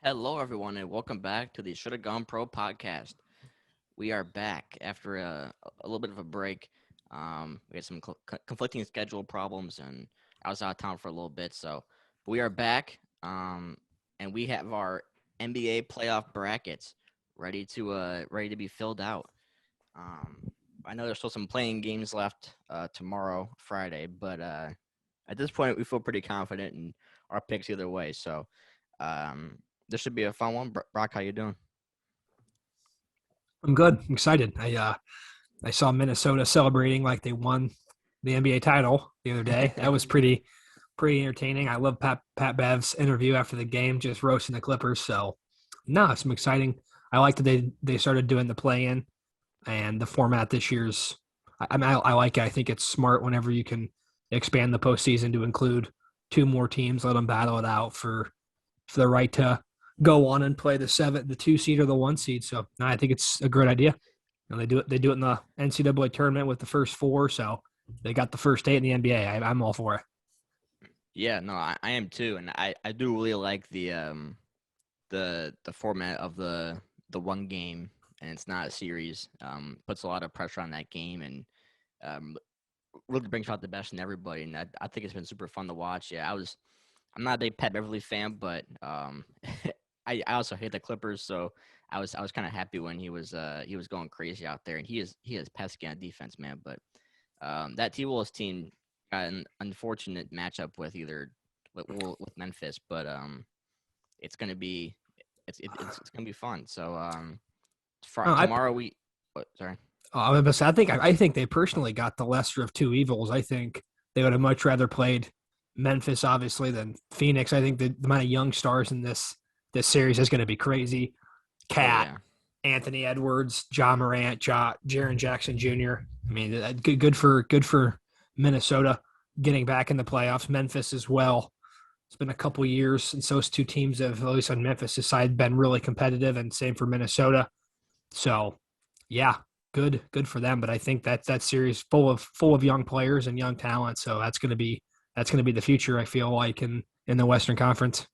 Hello, everyone, and welcome back to the Shoulda Gone Pro podcast. We are back after a little bit of a break. We had some conflicting schedule problems, and I was out of town for a little bit. So we are back, and we have our NBA playoff brackets ready to be filled out. Um, I know there's still some playing games left tomorrow, Friday, but at this point, we feel pretty confident in our picks either way. So um, this should be a fun one. Brock, how you doing? I'm good. I'm excited. I saw Minnesota celebrating like they won the NBA title the other day. That was pretty entertaining. I love Pat Bev's interview after the game, just roasting the Clippers. So no, some exciting. I like that they started doing the play in and the format this year's. I like it. I think it's smart whenever you can expand the postseason to include two more teams, let them battle it out for the right to go on and play the 2 seed or the 1 seed. So no, I think it's a great idea. They do it in the NCAA tournament with the first four, so they got the first eight in the NBA. I'm all for it. Yeah, no, I am too, and I do really like the format of the one game, and it's not a series. Puts a lot of pressure on that game, and um, really brings out the best in everybody. And I think it's been super fun to watch. I'm not a big Pat Beverly fan, but I also hate the Clippers, so I was kind of happy when he was going crazy out there, and he is pesky on defense, man. But that T Wolves team got an unfortunate matchup with either with Memphis, but it's gonna be it's gonna be fun. So Uh, I tomorrow sorry. I think they personally got the lesser of two evils. I think they would have much rather played Memphis, obviously, than Phoenix. I think the amount of young stars in this series is going to be crazy. Oh Cat, yeah. Anthony Edwards, John Morant, Jaren Jackson Jr. I mean, good for Minnesota getting back in the playoffs. Memphis as well. It's been a couple years since those two teams have, at least on Memphis' side, been really competitive, and same for Minnesota. So, yeah, good for them. But I think that series full of young players and young talent. So that's gonna be the future. I feel like in the Western Conference.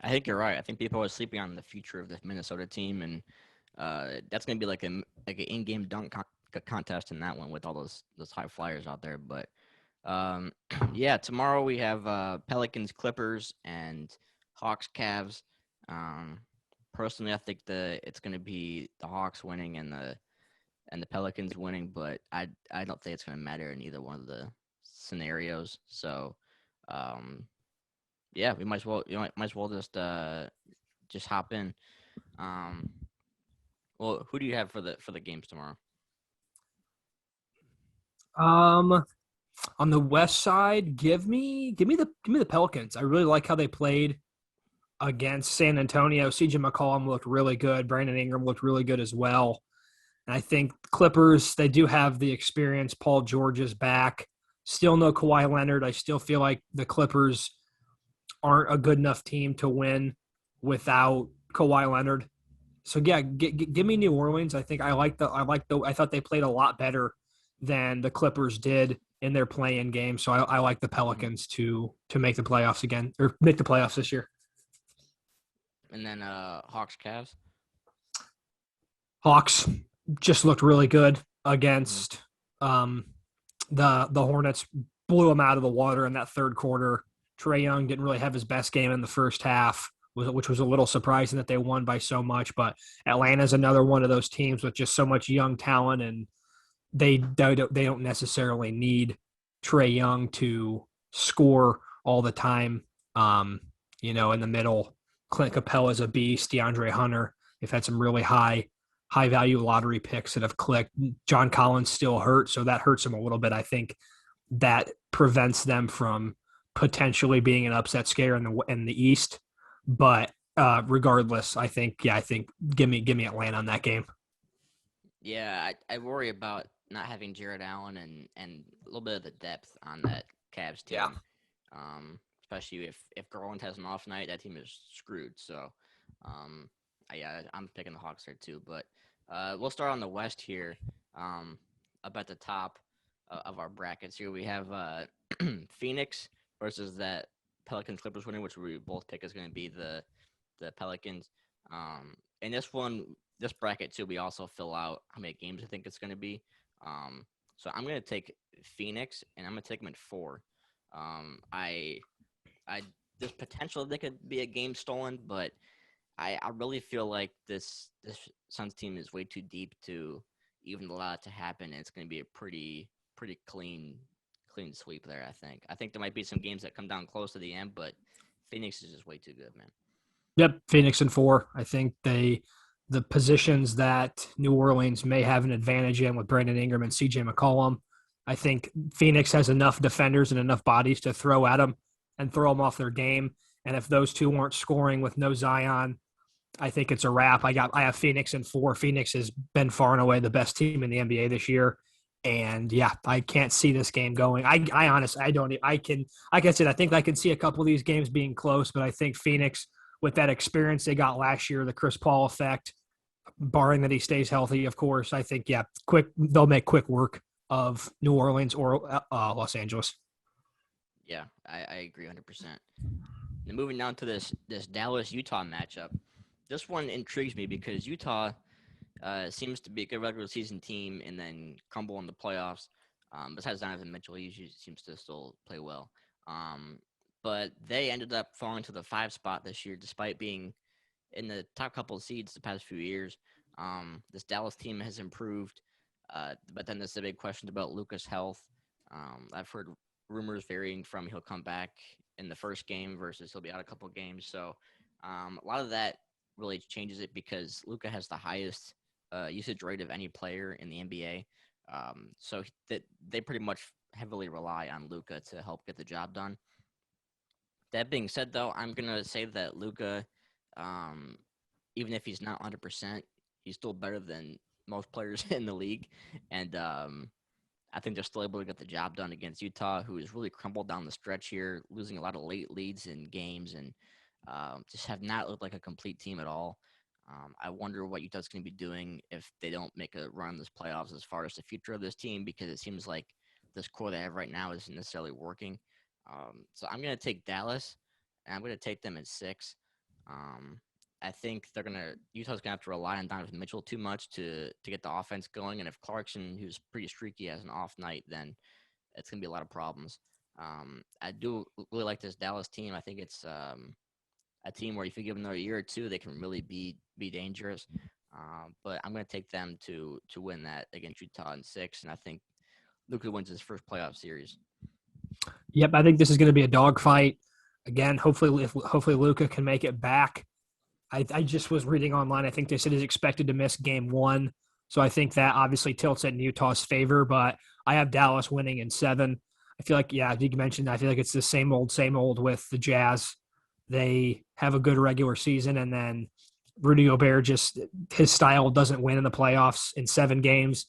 I think you're right. I think people are sleeping on the future of the Minnesota team, and that's gonna be like an in-game dunk contest in that one with all those high flyers out there. But yeah, tomorrow we have Pelicans, Clippers, and Hawks, Cavs. Um, Personally, I think it's gonna be the Hawks winning and the Pelicans winning, but I don't think it's gonna matter in either one of the scenarios. So um, yeah, we might as well just hop in. Um, well, who do you have for the games tomorrow? Um, on the West side, give me the Pelicans. I really like how they played against San Antonio. CJ McCollum looked really good. Brandon Ingram looked really good as well. And I think Clippers, they do have the experience. Paul George is back. Still no Kawhi Leonard. I still feel like the Clippers aren't a good enough team to win without Kawhi Leonard. So yeah, give me New Orleans. I thought they played a lot better than the Clippers did in their play-in game. So I like the Mhm. Pelicans to make the playoffs again or make the playoffs this year. And then Hawks, Cavs. Hawks just looked really good Mhm. against um, the Hornets. Blew them out of the water in that third quarter. Trae Young didn't really have his best game in the first half, which was a little surprising that they won by so much. But Atlanta's another one of those teams with just so much young talent, and they don't necessarily need Trae Young to score all the time. Um, in the middle, Clint Capella's a beast. DeAndre Hunter, they've had some really high value lottery picks that have clicked. John Collins still hurt, so that hurts them a little bit. I think that prevents them from potentially being an upset scare in the East. But regardless, I think give me Atlanta on that game. Yeah, I worry about not having Jared Allen and a little bit of the depth on that Cavs Yeah. team. Especially if Garland has an off night, that team is screwed. So, um, yeah, I'm picking the Hawks there too. But we'll start on the West here. Um, Up at the top of our brackets here, we have Phoenix versus that Pelicans Clippers winning, which we both pick is going to be the the Pelicans. And this bracket too, we also fill out how many games I think it's going to be. So I'm going to take Phoenix, and I'm going to take them at 4. I there's potential they could be a game stolen, but I really feel like this Suns team is way too deep to even allow it to happen. And it's going to be a pretty clean sweep there. I think there might be some games that come down close to the end, but Phoenix is just way too good, man. Yep, Phoenix and 4. I think the positions that New Orleans may have an advantage in with Brandon Ingram and CJ McCollum. I think Phoenix has enough defenders and enough bodies to throw at them and throw them off their game. And if those two aren't scoring with no Zion, I think it's a wrap. I have Phoenix in 4. Phoenix has been far and away the best team in the NBA this year. And yeah, I can't see this game going. I honestly, I don't. I can, like I said, I think I can see a couple of these games being close, but I think Phoenix, with that experience they got last year, the Chris Paul effect, barring that he stays healthy, of course, I think they'll make quick work of New Orleans or Los Angeles. Yeah, I agree 100%. Now moving down to this Dallas Utah matchup, this one intrigues me because Utah seems to be a good regular season team and then crumble in the playoffs. Besides Donovan Mitchell, he usually seems to still play well. Um, but they ended up falling to the 5 spot this year, despite being in the top couple of seeds the past few years. This Dallas team has improved, but then there's a big question about Luka's health. I've heard rumors varying from he'll come back in the first game versus he'll be out a couple of games. So a lot of that really changes it because Luka has the highest usage rate of any player in the NBA. So that they pretty much heavily rely on Luka to help get the job done. That being said, though, I'm gonna say that Luka, um, even if he's not 100%, he's still better than most players in the league, and I think they're still able to get the job done against Utah, who has really crumbled down the stretch here, losing a lot of late leads in games and just have not looked like a complete team at all. I wonder what Utah's going to be doing if they don't make a run this playoffs as far as the future of this team, because it seems like this core they have right now isn't necessarily working. So I'm going to take Dallas, and I'm going to take them at 6. Um, I think Utah's gonna have to rely on Donovan Mitchell too much to get the offense going, and if Clarkson, who's pretty streaky, has an off night, then it's gonna be a lot of problems. I do really like this Dallas team. I think it's a team where if you give them another year or two, they can really be dangerous. But I'm gonna take them to win that against Utah in 6, and I think Luka wins his first playoff series. Yep, I think this is going to be a dogfight. Again, hopefully Luka can make it back. I just was reading online. I think they said he's expected to miss game 1. So I think that obviously tilts it in Utah's favor, but I have Dallas winning in 7. I feel like, yeah, you mentioned, I feel like it's the same old with the Jazz. They have a good regular season, and then Rudy Gobert his style doesn't win in the playoffs in 7 games.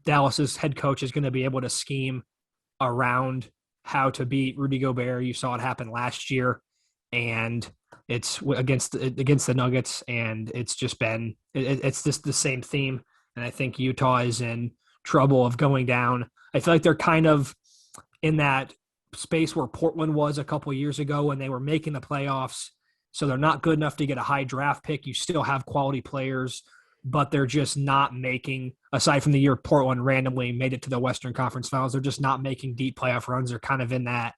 Dallas's head coach is going to be able to scheme around how to beat Rudy Gobert. You saw it happen last year, and it's against the Nuggets, and it's just the same theme. And I think Utah is in trouble of going down. I feel like they're kind of in that space where Portland was a couple of years ago when they were making the playoffs. So they're not good enough to get a high draft pick. You still have quality players, but they're just not making, aside from the year Portland randomly made it to the Western Conference Finals, they're just not making deep playoff runs. They're kind of in that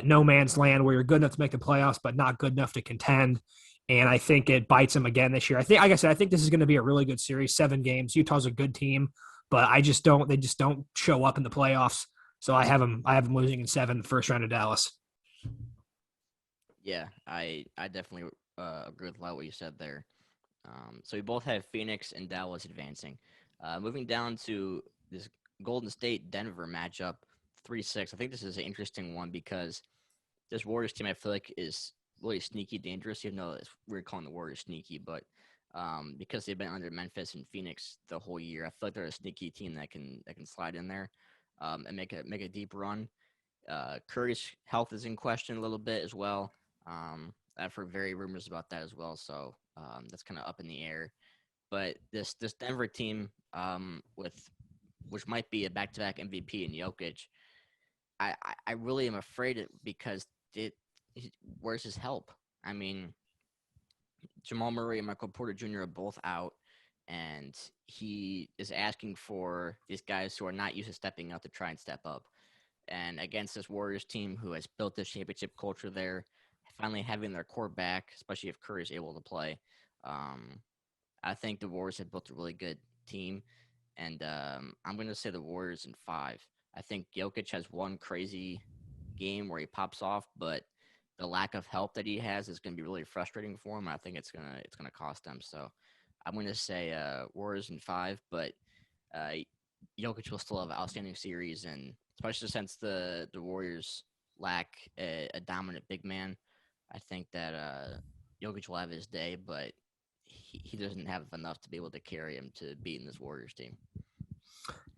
no man's land where you're good enough to make the playoffs, but not good enough to contend. And I think it bites them again this year. I think, like I said, I think this is going to be a really good series, 7 games. Utah's a good team, but they just don't show up in the playoffs. So I have them losing in 7, the first round of Dallas. Yeah, I definitely agree with a lot of what you said there. So we both have Phoenix and Dallas advancing. Moving down to this Golden State Denver matchup, 3-6. I think this is an interesting one because this Warriors team I feel like is really sneaky dangerous, even though it's weird calling the Warriors sneaky, but because they've been under Memphis and Phoenix the whole year, I feel like they're a sneaky team that can slide in there and make a deep run. Curry's health is in question a little bit as well. I've heard very rumors about that as well, so that's kind of up in the air. But this Denver team, with which might be a back-to-back MVP in Jokic, I really am afraid because where's his help? I mean, Jamal Murray and Michael Porter Jr. are both out, and he is asking for these guys who are not used to stepping up to try and step up. And against this Warriors team who has built this championship culture there, finally having their core back, especially if Curry is able to play, um, I think the Warriors have built a really good team. And I'm going to say the Warriors in 5. I think Jokic has one crazy game where he pops off, but the lack of help that he has is going to be really frustrating for him. I think it's gonna cost them. So I'm going to say Warriors in 5, but uh, Jokic will still have an outstanding series, and especially since the Warriors lack a dominant big man, I think that Jokic will have his day, but he doesn't have enough to be able to carry him to beating this Warriors team.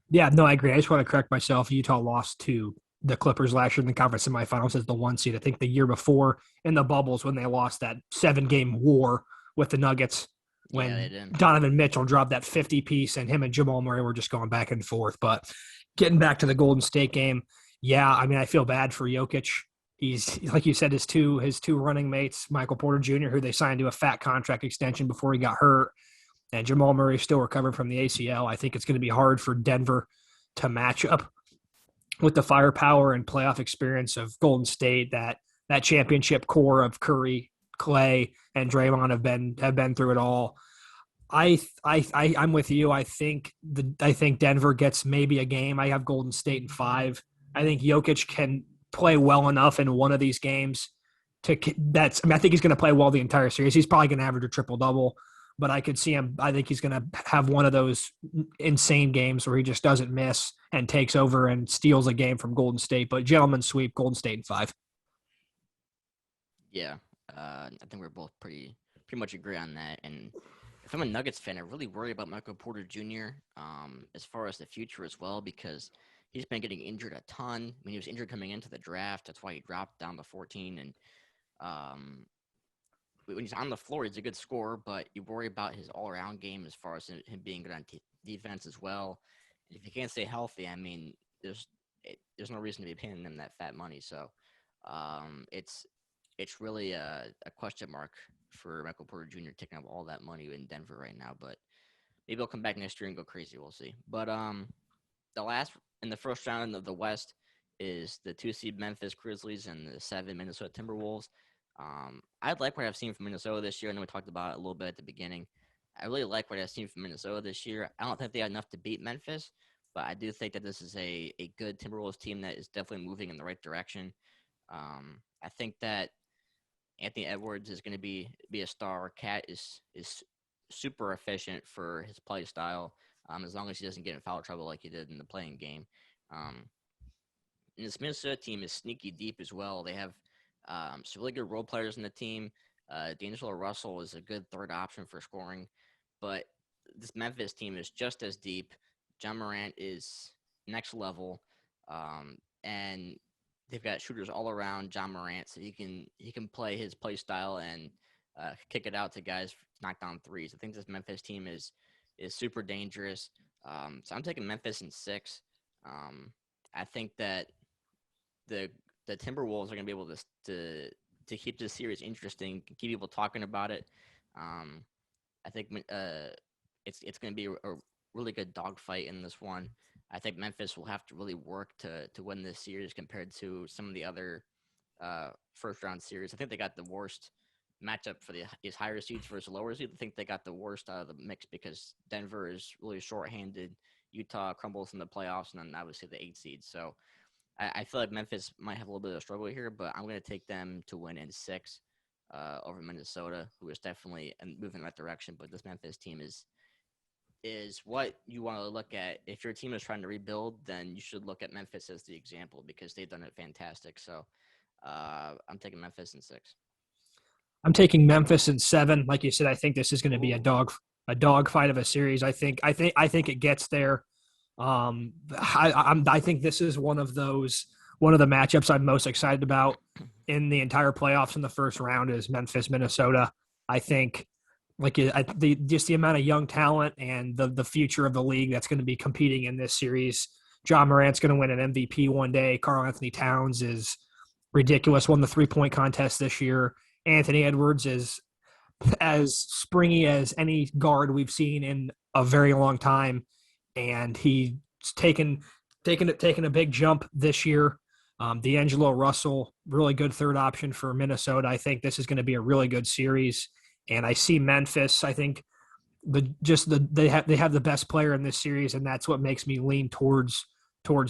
Yeah, no, I agree. I just want to correct myself. Utah lost to the Clippers last year in the conference semifinals as the 1 seed. I think the year before in the bubbles when they lost that 7-game war with the Nuggets Yeah, they when did. Donovan Mitchell dropped that 50 piece and him and Jamal Murray were just going back and forth. But getting back to the Golden State game, yeah, I mean, I feel bad for Jokic. He's like you said, his two running mates, Michael Porter Jr., who they signed to a fat contract extension before he got hurt, and Jamal Murray still recovering from the ACL. I think it's going to be hard for Denver to match up with the firepower and playoff experience of Golden State. That championship core of Curry, Clay, and Draymond have been through it all. I'm with you. I think Denver gets maybe a game. I have Golden State in 5. I think Jokic can play well enough in one of these games to that's. I mean, I think he's going to play well the entire series. He's probably going to average a triple double, but I could see him. I think he's going to have one of those insane games where he just doesn't miss and takes over and steals a game from Golden State. But gentlemen sweep, Golden State in 5. Yeah, I think we're both pretty much agree on that. And if I'm a Nuggets fan, I really worry about Michael Porter Jr. As far as the future as well, because he's been getting injured a ton. I mean, he was injured coming into the draft. That's why he dropped down to 14. And um, when he's on the floor, he's a good scorer, but you worry about his all-around game as far as him being good on defense as well. And if he can't stay healthy, I mean, there's no reason to be paying him that fat money. So it's really a question mark for Michael Porter Jr. taking up all that money in Denver right now. But maybe he'll come back next year and go crazy. We'll see. But the last in the first round of the West is the 2 seed Memphis Grizzlies and the 7 Minnesota Timberwolves. I like what I've seen from Minnesota this year. I know we talked about it a little bit at the beginning. I really like what I've seen from Minnesota this year. I don't think they had enough to beat Memphis, but I do think that this is a good Timberwolves team that is definitely moving in the right direction. I think that Anthony Edwards is going to be a star. Cat is super efficient for his play style, as long as he doesn't get in foul trouble like he did in the playing game. Um, and this Minnesota team is sneaky deep as well. They have some really good role players in the team. D'Angelo Russell is a good third option for scoring, but this Memphis team is just as deep. John Morant is next level, and they've got shooters all around John Morant, so he can play his play style and kick it out to guys to knock down threes. I think this Memphis team is super dangerous. So I'm taking Memphis in 6. I think that the Timberwolves are going to be able to keep this series interesting, keep people talking about it. I think it's going to be a really good dogfight in this one. I think Memphis will have to really work to win this series compared to some of the other first round series. I think they got the worst matchup for these higher seeds versus lower seeds. I think they got the worst out of the mix because Denver is really shorthanded. Utah crumbles in the playoffs, and then obviously the 8 seeds. So I feel like Memphis might have a little bit of a struggle here, but I'm going to take them to win in 6 over Minnesota, who is definitely moving in that direction. But this Memphis team is what you want to look at. If your team is trying to rebuild, then you should look at Memphis as the example because they've done it fantastic. So I'm taking Memphis in 6. I'm taking Memphis in 7. Like you said, I think this is going to be a dog fight of a series. I think it gets there. I think this is one of the matchups I'm most excited about in the entire playoffs in the first round is Memphis, Minnesota. I think just the amount of young talent and the future of the league that's going to be competing in this series. John Morant's going to win an MVP one day. Karl Anthony Towns is ridiculous. Won the 3-point contest this year. Anthony Edwards is as springy as any guard we've seen in a very long time, and he's taken a big jump this year. D'Angelo Russell, really good third option for Minnesota. I think this is going to be a really good series, and I see Memphis. I think they have the best player in this series, and that's what makes me lean towards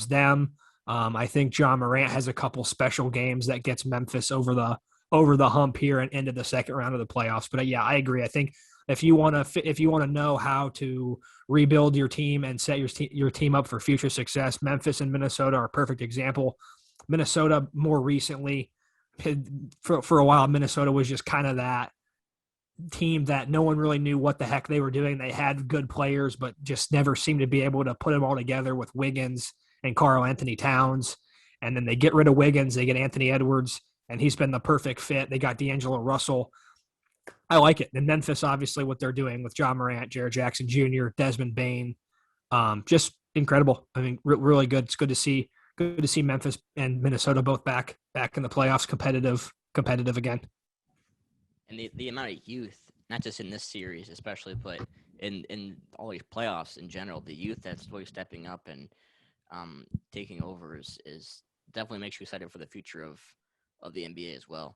them. I think John Morant has a couple special games that gets Memphis over the hump here and into the second round of the playoffs. But yeah, I agree. I think if you want to know how to rebuild your team and set your team up for future success, Memphis and Minnesota are a perfect example. Minnesota more recently, for a while, Minnesota was just kind of that team that no one really knew what the heck they were doing. They had good players, but just never seemed to be able to put them all together with Wiggins and Karl Anthony Towns. And then they get rid of Wiggins, they get Anthony Edwards, and he's been the perfect fit. They got D'Angelo Russell. I like it. And Memphis, obviously, what they're doing with John Morant, Jared Jackson Jr., Desmond Bain, just incredible. I mean, really good. It's good to see. Good to see Memphis and Minnesota both back in the playoffs, competitive again. And the amount of youth, not just in this series especially, but in all these playoffs in general, the youth that's really stepping up and taking over is definitely makes you excited for the future of the NBA as well.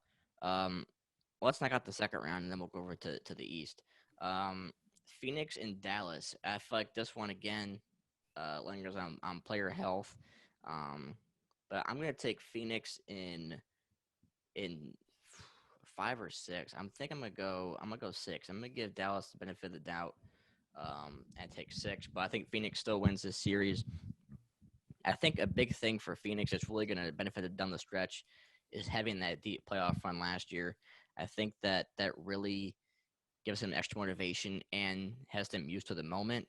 Let's knock out the second round, and then we'll go over to the East. Phoenix and Dallas. I feel like this one, again, lingers on player health. But I'm going to take Phoenix in 5 or 6. I'm going to go 6. I'm going to give Dallas the benefit of the doubt and take 6. But I think Phoenix still wins this series. I think a big thing for Phoenix that's really going to benefit them down the stretch is having that deep playoff run last year. I think that really gives them extra motivation and has them used to the moment.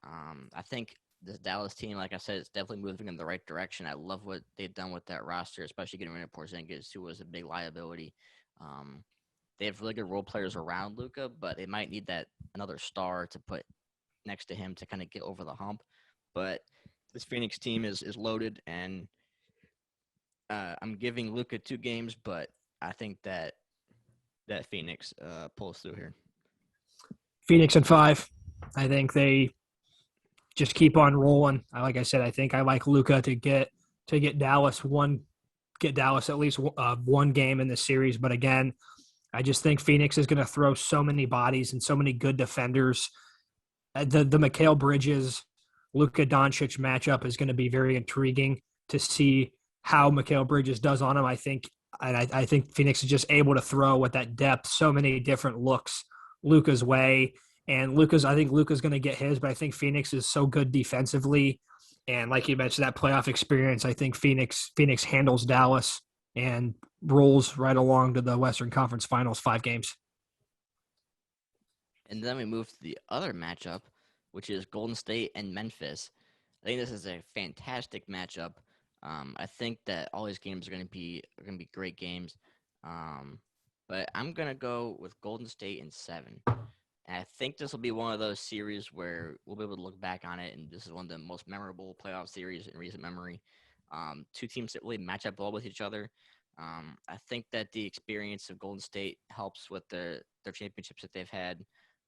I think this Dallas team, like I said, is definitely moving in the right direction. I love what they've done with that roster, especially getting rid of Porzingis, who was a big liability. They have really good role players around Luka, but they might need that another star to put next to him to kind of get over the hump. But this Phoenix team is loaded, and I'm giving Luka 2 games, but I think that Phoenix pulls through here. Phoenix in 5. I think they just keep on rolling. Like I said, I think I like Luka to get Dallas at least one game in this series. But again, I just think Phoenix is going to throw so many bodies and so many good defenders. The Mikal Bridges, Luka Doncic matchup is going to be very intriguing to see how Mikal Bridges does on him. I think Phoenix is just able to throw with that depth so many different looks Luka's way. And I think Luka's going to get his, but I think Phoenix is so good defensively. And like you mentioned, that playoff experience, I think Phoenix handles Dallas and rolls right along to the Western Conference Finals, 5 games. And then we move to the other matchup, which is Golden State and Memphis. I think this is a fantastic matchup. I think that all these games are going to be great games. But I'm going to go with Golden State in 7. And I think this will be one of those series where we'll be able to look back on it, and this is one of the most memorable playoff series in recent memory. 2 teams that really match up well with each other. I think that the experience of Golden State helps with their championships that they've had.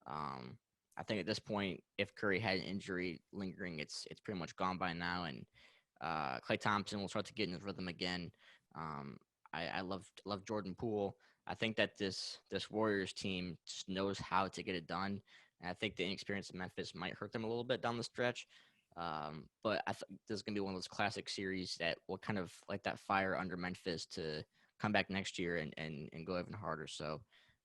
I think at this point, if Curry had an injury lingering, it's pretty much gone by now, and Klay Thompson will start to get in his rhythm again. I love Jordan Poole. I think that this Warriors team just knows how to get it done, and I think the inexperience of Memphis might hurt them a little bit down the stretch. But I think this is going to be one of those classic series that will kind of light that fire under Memphis to come back next year and go even harder. So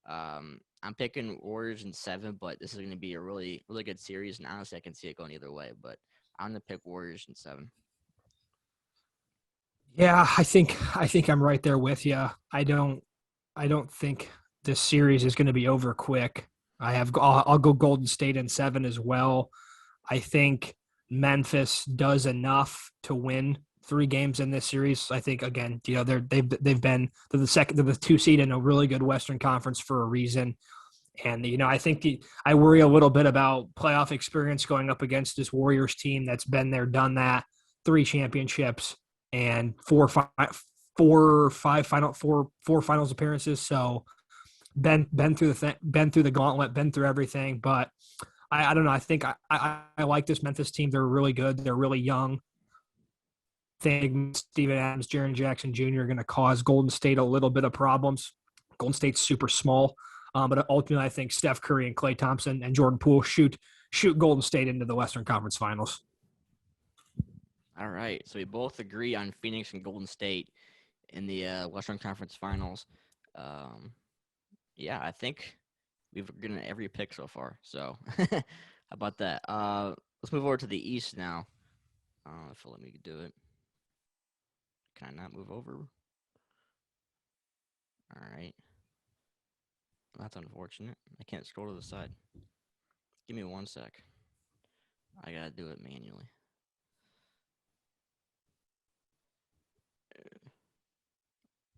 I'm picking Warriors in 7, but this is going to be a really, really good series, and honestly, I can see it going either way. But I'm going to pick Warriors in 7. Yeah, I think I'm right there with you. I don't think this series is going to be over quick. I'll go Golden State in 7 as well. I think Memphis does enough to win 3 games in this series. I think again, they're the 2 seed in a really good Western Conference for a reason. And I think I worry a little bit about playoff experience going up against this Warriors team that's been there, done that, 3 championships and four finals appearances. So been through the gauntlet, been through everything. But I don't know. I think I like this Memphis team. They're really good. They're really young. I think Steven Adams, Jaren Jackson Jr. are going to cause Golden State a little bit of problems. Golden State's super small, but ultimately, I think Steph Curry and Klay Thompson and Jordan Poole shoot Golden State into the Western Conference Finals. All right, so we both agree on Phoenix and Golden State in the Western Conference Finals. Um, yeah, I think we've gotten every pick so far. So how about that? Let's move over to the East now. If you'll let me do it. Can I not move over? All right. That's unfortunate. I can't scroll to the side. Give me 1 sec. I gotta do it manually.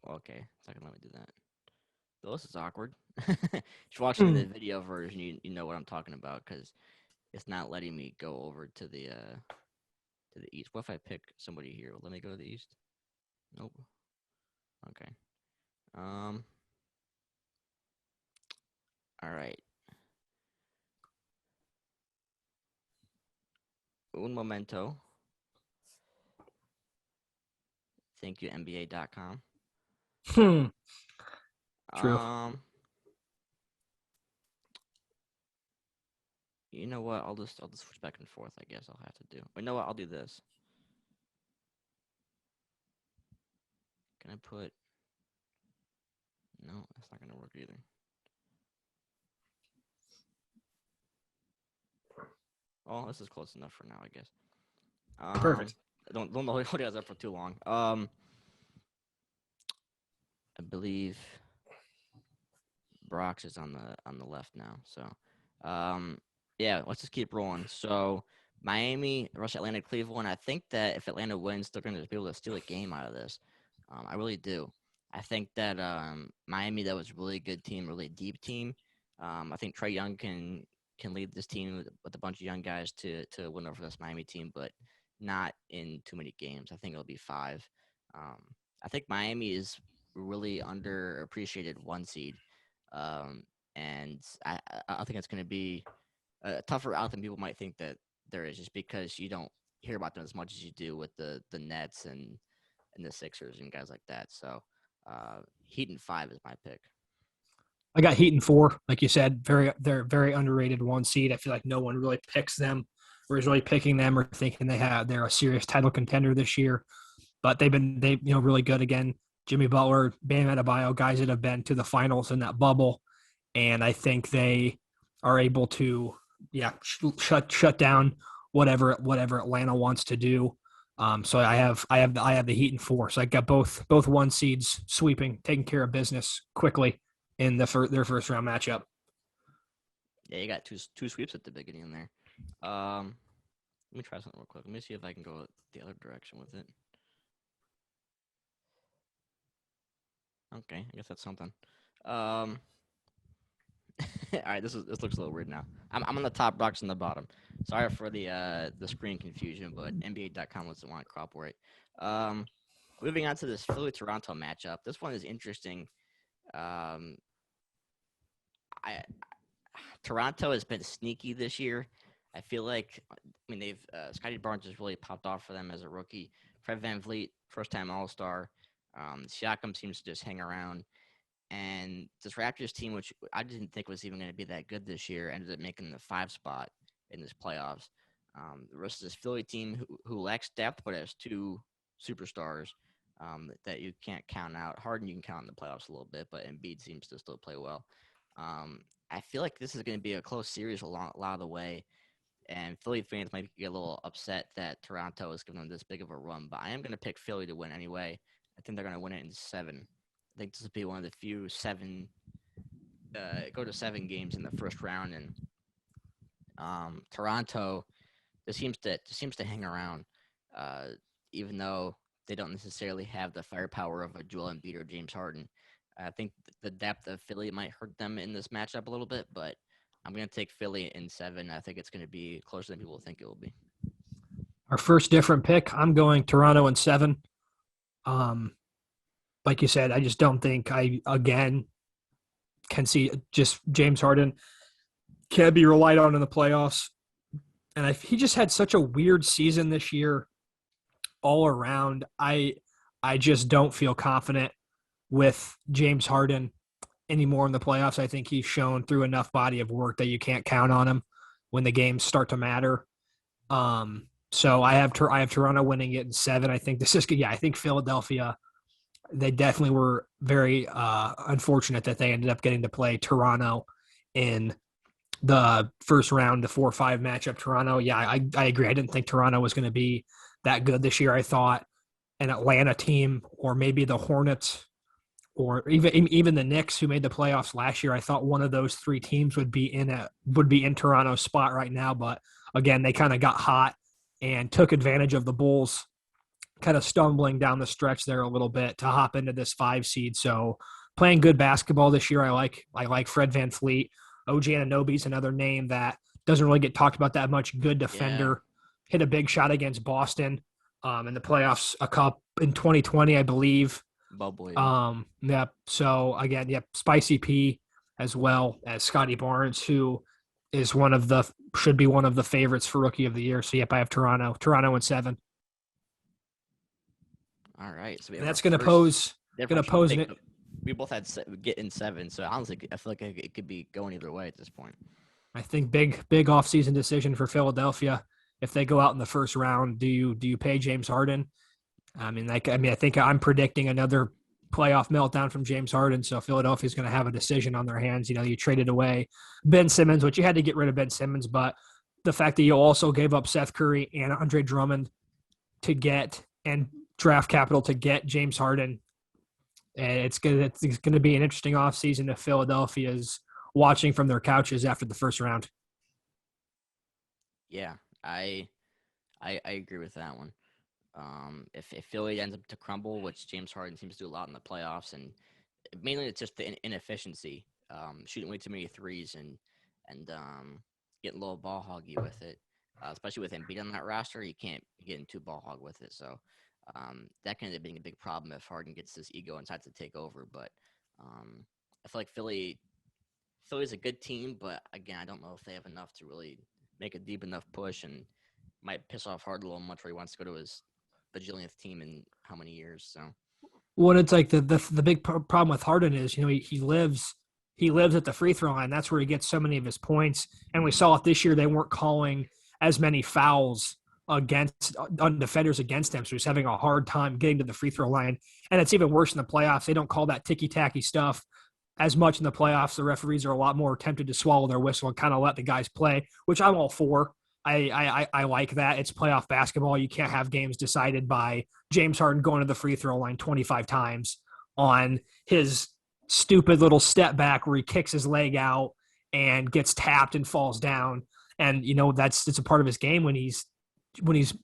Okay, it's not gonna let me do that. Though this is awkward. If you're watching the video version, you know what I'm talking about because it's not letting me go over to the east. What if I pick somebody here? Let me go to the east. Nope. Okay. All right. Un momento. Thank you, NBA.com. True. You know what? I'll just switch back and forth. I guess I'll have to do. But you know what? I'll do this. Can I put? No, that's not gonna work either. Oh, this is close enough for now, I guess. Perfect. Don't hold you guys up for too long. I believe Brox is on the left now. So, yeah, let's just keep rolling. So, Miami, Russia, Atlanta, Cleveland. I think that if Atlanta wins, they're going to be able to steal a game out of this. I really do. I think that Miami, that was a really good team, really deep team. I think Trae Young can lead this team with a bunch of young guys to win over this Miami team, but not in too many games. I think it'll be 5. I think Miami is really underappreciated 1 seed. And I think it's going to be a tougher out than people might think that there is, just because you don't hear about them as much as you do with the Nets and the Sixers and guys like that. So Heat in 5 is my pick. I got Heat in 4, like you said. They're very underrated 1 seed. I feel like no one really picks them, or is really picking them, or thinking they're a serious title contender this year. But they've really good again. Jimmy Butler, Bam Adebayo, guys that have been to the finals in that bubble, and I think they are able to shut down whatever Atlanta wants to do. So I have the Heat in 4. So I got both 1 seeds sweeping, taking care of business quickly in their first round matchup. Yeah, you got two sweeps at the beginning there. Let me try something real quick. Let me see if I can go the other direction with it. Okay, I guess that's something. All right, this looks a little weird now. I'm on the top, Brock's on the bottom. Sorry for the screen confusion, but NBA.com doesn't want to cooperate. Moving on to this Philly-Toronto matchup. This one is interesting. Toronto has been sneaky this year. I feel like, they've Scotty Barnes has really popped off for them as a rookie. Fred VanVleet, first-time All-Star. Siakam seems to just hang around. And this Raptors team, which I didn't think was even going to be that good this year, ended up making the 5 spot in this playoffs. The rest of this Philly team, who lacks depth but has 2 superstars that you can't count out. Harden you can count in the playoffs a little bit, but Embiid seems to still play well. I feel like this is going to be a close series a lot of the way, and Philly fans might get a little upset that Toronto is giving them this big of a run, but I am going to pick Philly to win anyway. I think they're going to win it in 7. I think this will be one of the few 7 go to 7 games in the first round, and Toronto just seems to hang around, even though they don't necessarily have the firepower of a Joel Embiid or James Harden. I think the depth of Philly might hurt them in this matchup a little bit, but I'm going to take Philly in 7. I think it's going to be closer than people think it will be. Our first different pick, I'm going Toronto in 7. Like you said, I just don't think can see just James Harden can't be relied on in the playoffs. And he just had such a weird season this year all around. I just don't feel confident with James Harden anymore in the playoffs. I think he's shown through enough body of work that you can't count on him when the games start to matter. So I have Toronto winning it in 7. I think this is good. Yeah, I think Philadelphia. They definitely were very unfortunate that they ended up getting to play Toronto in the first round, the 4-5 matchup. Toronto, yeah, I agree. I didn't think Toronto was going to be that good this year. I thought an Atlanta team or maybe the Hornets or even the Knicks who made the playoffs last year. I thought one of those 3 teams would be in Toronto's spot right now, but again, they kind of got hot and took advantage of the Bulls kind of stumbling down the stretch there a little bit to hop into this 5 seed. So playing good basketball this year. I like Fred VanVleet. OG Anunoby's another name that doesn't really get talked about that much. Good Yeah, defender. Hit a big shot against Boston in the playoffs a cup in 2020, I believe. bubbly. Yeah. So again, yep, Spicy P as well as Scotty Barnes, who is should be one of the favorites for rookie of the year. So yep, I have Toronto in 7. All right, so we And have our that's going to first pose going to differential pose pick. an We both had get in 7, so honestly, I feel like it could be going either way at this point. I think big offseason decision for Philadelphia. If they go out in the first round, do you pay James Harden? I think I'm predicting another playoff meltdown from James Harden. So Philadelphia's going to have a decision on their hands. You know, you traded away Ben Simmons, which you had to get rid of Ben Simmons, but the fact that you also gave up Seth Curry and Andre Drummond to get and draft capital to get James Harden, and it's gonna be an interesting offseason if Philadelphia's watching from their couches after the first round. Yeah, I agree with that one. If Philly ends up to crumble, which James Harden seems to do a lot in the playoffs, and mainly it's just the inefficiency, shooting way too many threes and getting a little ball hoggy with it. Especially with Embiid on that roster, you can't get too ball hog with it. So that can end up being a big problem if Harden gets this ego and decides to take over. But I feel like Philly's a good team, but again, I don't know if they have enough to really make a deep enough push, and might piss off Harden a little much where he wants to go to his bajillionth team in how many years. So Well, it's like the big problem with Harden is, you know, he lives at the free throw line. That's where he gets so many of his points. And we saw it this year. They weren't calling as many fouls against on defenders against him. So he's having a hard time getting to the free throw line. And it's even worse in the playoffs. They don't call that ticky tacky stuff as much in the playoffs. The referees are a lot more tempted to swallow their whistle and kind of let the guys play, which I'm all for. I like that. It's playoff basketball. You can't have games decided by James Harden going to the free throw line 25 times on his stupid little step back where he kicks his leg out and gets tapped and falls down. And you know it's a part of his game when he's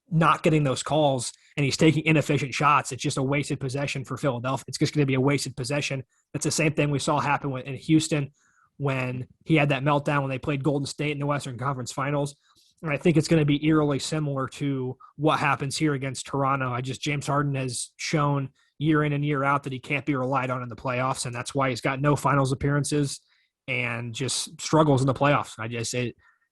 not getting those calls and he's taking inefficient shots. It's just a wasted possession for Philadelphia. It's just going to be a wasted possession. That's the same thing we saw happen in Houston when he had that meltdown when they played Golden State in the Western Conference Finals. And I think it's going to be eerily similar to what happens here against Toronto. James Harden has shown year in and year out that he can't be relied on in the playoffs, and that's why he's got no finals appearances and just struggles in the playoffs.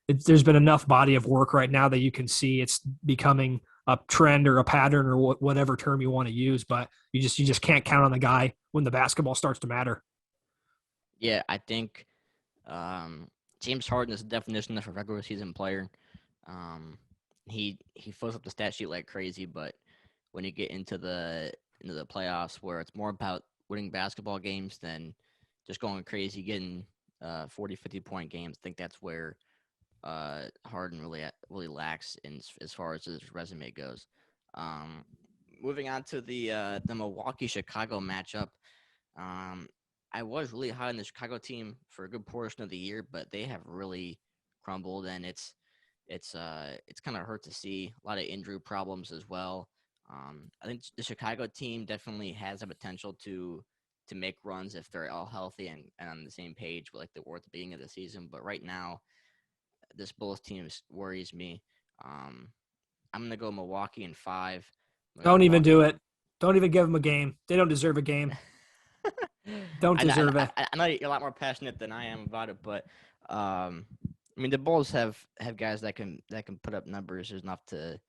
There's been enough body of work right now that you can see it's becoming a trend or a pattern or whatever term you want to use, but you just can't count on the guy when the basketball starts to matter. yeah, I think um, James Harden is the definition of a regular season player. Um, he fills up the stat sheet like crazy, but when you get into the playoffs, where it's more about winning basketball games than just going crazy, getting 40, 50 point games, I think that's where Harden really lacks as far as his resume goes. Um, moving on to the Milwaukee Chicago matchup. Um, I was really high on the Chicago team for a good portion of the year, but they have really crumbled, and it's kind of hurt to see a lot of injury problems as well. I think the Chicago team definitely has the potential to make runs if they're all healthy and on the same page with like they were at the beginning of the season. But right now, this Bulls team worries me. Um, I'm gonna go Milwaukee in 5. I'm gonna go Don't even do Milwaukee. it. Don't even give them a game. They don't deserve a game. Don't deserve it. I know you're a lot more passionate than I am about it, but I mean the Bulls have guys that can put up numbers enough to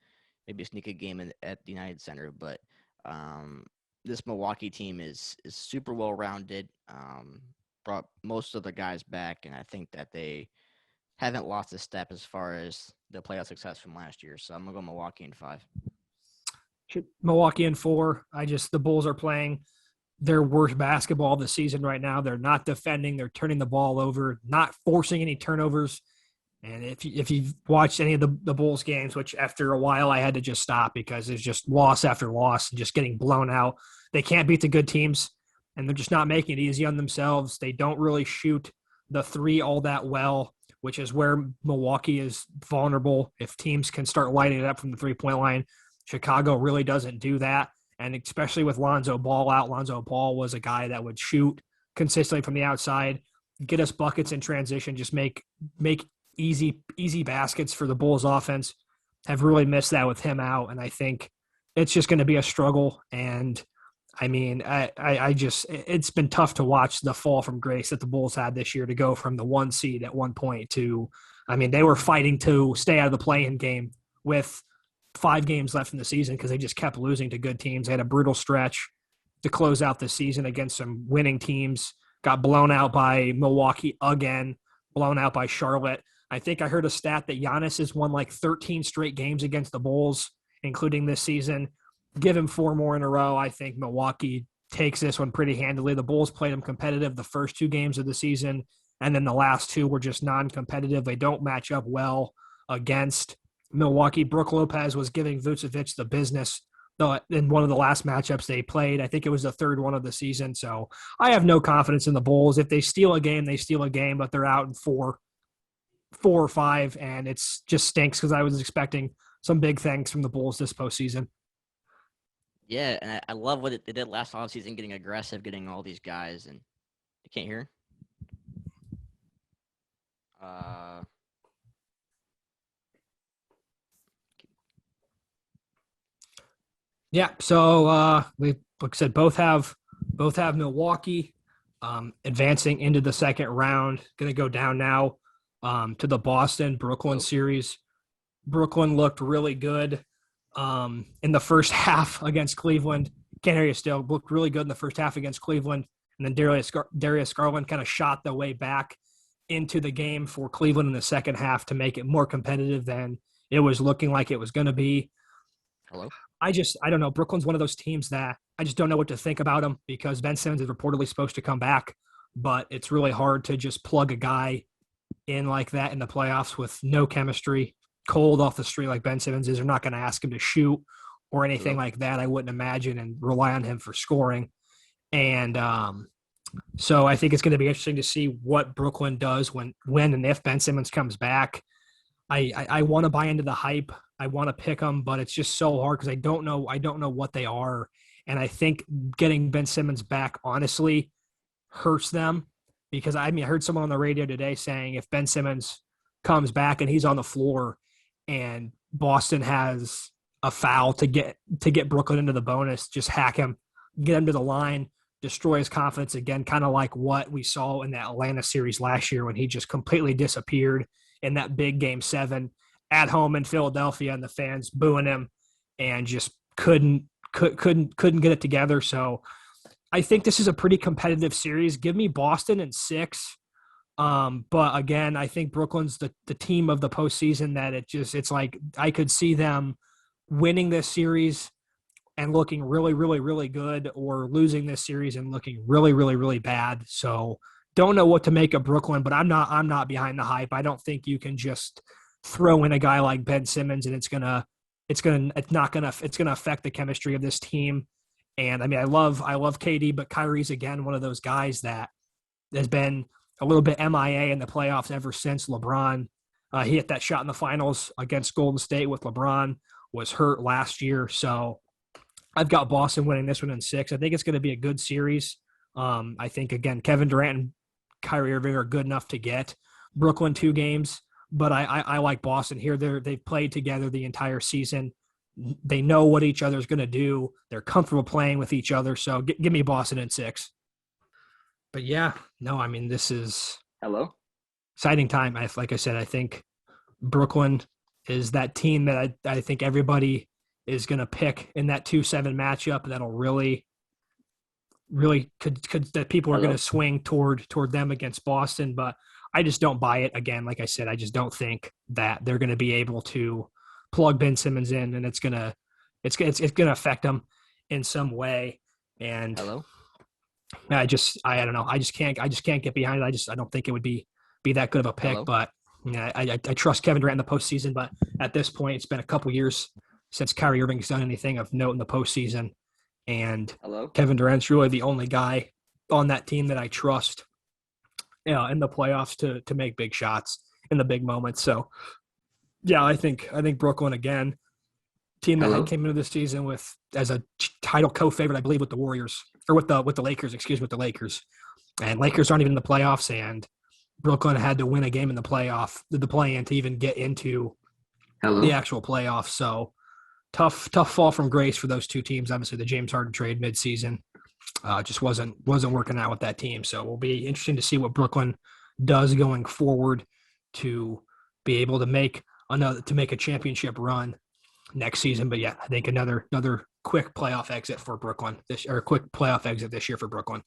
maybe sneak a game at the United Center, but um, this Milwaukee team is super well rounded. Brought most of the guys back, and I think that they haven't lost a step as far as the playoff success from last year. So I'm gonna go Milwaukee in 5. Milwaukee in 4. The Bulls are playing their worst basketball of the season right now. They're not defending. They're turning the ball over, not forcing any turnovers. And if you've watched any of the Bulls games, which after a while I had to just stop because it's just loss after loss and just getting blown out. They can't beat the good teams, and they're just not making it easy on themselves. They don't really shoot the three all that well, which is where Milwaukee is vulnerable. If teams can start lighting it up from the three-point line, Chicago really doesn't do that. And especially with Lonzo Ball out, Lonzo Ball was a guy that would shoot consistently from the outside, get us buckets in transition, just make easy baskets for the Bulls offense. Have really missed that with him out, and I think it's just going to be a struggle. And I mean, I just it's been tough to watch the fall from grace that the Bulls had this year to go from the 1 seed at one point to, I mean, they were fighting to stay out of the play-in game with 5 games left in the season because they just kept losing to good teams. They had a brutal stretch to close out the season against some winning teams. Got blown out by Milwaukee again, blown out by Charlotte. I think I heard a stat that Giannis has won like 13 straight games against the Bulls, including this season. Give him 4 more in a row. I think Milwaukee takes this one pretty handily. The Bulls played them competitive the first 2 games of the season, and then the last 2 were just non-competitive. They don't match up well against Milwaukee. Brook Lopez was giving Vucevic the business in one of the last matchups they played. I think it was the 3rd one of the season. So I have no confidence in the Bulls. If they steal a game, they steal a game, but they're out in 4 or 5, and it's just stinks because I was expecting some big things from the Bulls this postseason. Yeah, and I love what they did last offseason, getting aggressive, getting all these guys, and you can't hear. Yeah, so we, like I said, both have Milwaukee advancing into the second round. Going to go down now to the Boston Brooklyn series. Brooklyn looked really good in the first half against Cleveland. Can't hear you still. Looked really good in the first half against Cleveland, and then Darius Garland kind of shot the way back into the game for Cleveland in the second half to make it more competitive than it was looking like it was going to be. Hello? I don't know. Brooklyn's one of those teams that I just don't know what to think about them because Ben Simmons is reportedly supposed to come back, but it's really hard to just plug a guy in like that in the playoffs with no chemistry, cold off the street like Ben Simmons is. They're not going to ask him to shoot or anything like that, I wouldn't imagine, and rely on him for scoring. And so I think it's going to be interesting to see what Brooklyn does when and if Ben Simmons comes back. I want to buy into the hype. I want to pick them, but it's just so hard because I don't know what they are. And I think getting Ben Simmons back honestly hurts them because I heard someone on the radio today saying if Ben Simmons comes back and he's on the floor and Boston has a foul to get Brooklyn into the bonus, just hack him, get him to the line, destroy his confidence again, kind of like what we saw in that Atlanta series last year when he just completely disappeared in that big Game 7 at home in Philadelphia, and the fans booing him and just couldn't get it together. So I think this is a pretty competitive series. Give me Boston in 6. But again, I think Brooklyn's the team of the postseason that it's like I could see them winning this series and looking really, really, really good, or losing this series and looking really, really, really bad. So don't know what to make of Brooklyn, but I'm not behind the hype. I don't think you can just throw in a guy like Ben Simmons and it's gonna affect the chemistry of this team. And I mean, I love KD, but Kyrie's again one of those guys that has been a little bit MIA in the playoffs ever since LeBron. He hit that shot in the finals against Golden State with LeBron, was hurt last year. So I've got Boston winning this one in 6. I think it's going to be a good series. I think, again, Kevin Durant and Kyrie Irving are good enough to get Brooklyn 2 games, but I like Boston here. They've played together the entire season. They know what each other's going to do. They're comfortable playing with each other. So give me Boston in 6. but yeah, no, I mean, this is Hello? exciting time. Like I said, I think Brooklyn is that team that I think everybody is going to pick in that 2-7 matchup. That'll really could that people are going to Hello? swing toward them against Boston, but I just don't buy it. Again, like I said, I just don't think that they're going to be able to plug Ben Simmons in, and it's going to affect them in some way. And Hello? I don't know. I just can't get behind it. I don't think it would be that good of a pick. Hello? But yeah, I trust Kevin Durant in the postseason. But at this point, it's been a couple years since Kyrie Irving's done anything of note in the postseason, and Hello? Kevin Durant's really the only guy on that team that I trust, in the playoffs to make big shots in the big moments. So yeah, I think Brooklyn again, team that Hello? came into this season with as a title co-favorite, I believe, with the Warriors or with the Lakers, excuse me, with the Lakers. And Lakers aren't even in the playoffs, and Brooklyn had to win a game in the play-in to even get into the Hello? actual playoffs. So tough fall from grace for those two teams. Obviously, the James Harden trade midseason just wasn't working out with that team. So it will be interesting to see what Brooklyn does going forward to be able to make a championship run next season. But yeah, I think another quick playoff exit for Brooklyn this or a quick playoff exit this year for Brooklyn.